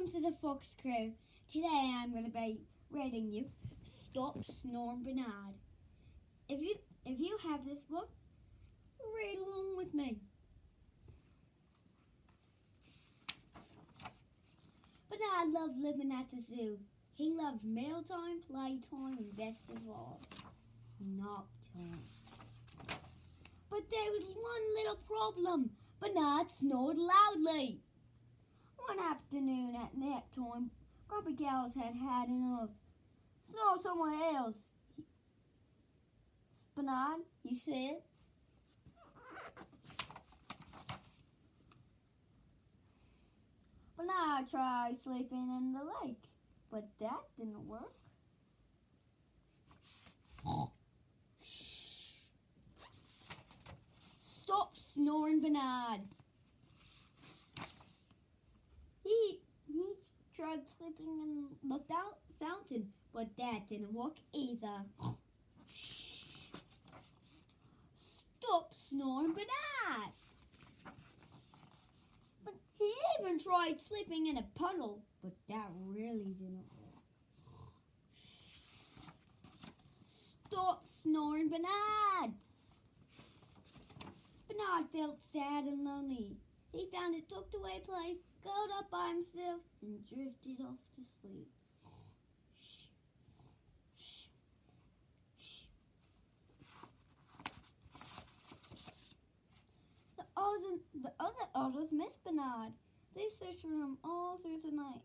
Welcome to the Fox Crew. Today I'm going to be reading you Stop Snoring Bernard. If you have this book, read along with me. Bernard loved living at the zoo. He loved mealtime, playtime, and best of all, nap time. But there was one little problem. Bernard snored loudly. One afternoon at nap time, Grumpy Gals had enough. Snore somewhere else, Bernard, he said. Bernard tried sleeping in the lake, but that didn't work. Stop snoring, Bernard. He tried sleeping in the fountain, but that didn't work either. Stop snoring, Bernard. But he even tried sleeping in a puddle, but that really didn't work. Stop snoring, Bernard. Bernard felt sad and lonely. He found a tucked away place, curled up by himself, and drifted off to sleep. The other otters missed Bernard. They searched for him all through the night.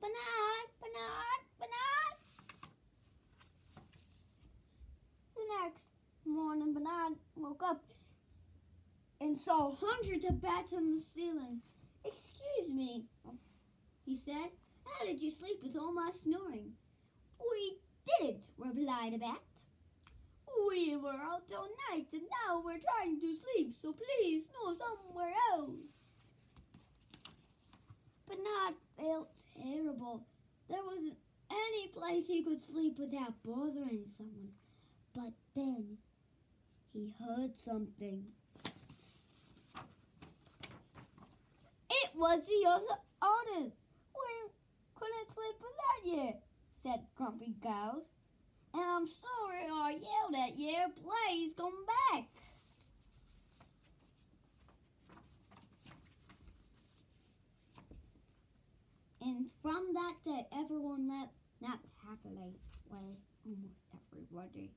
Bernard! Bernard! Bernard! The next morning, Bernard woke up and saw hundreds of bats on the ceiling. "Excuse me," he said. "How did you sleep with all my snoring?" "We didn't," replied a bat. "We were out all night and now we're trying to sleep, so please snore somewhere else." Bernard felt terrible. There wasn't any place he could sleep without bothering someone. But then he heard something. "It was the other otters. We couldn't sleep without you," said Grumpy Gals. "And I'm sorry I yelled at you. Please come back." And from that day, everyone napped happily. Well, almost everybody.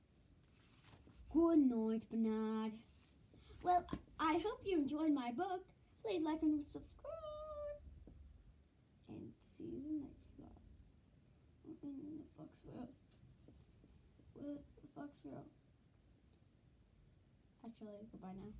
Good night, Bernard. Well, I hope you enjoyed my book. Please like and subscribe. And see you in the next vlog. In the Fox World. Where's the Fox World? Actually, goodbye now.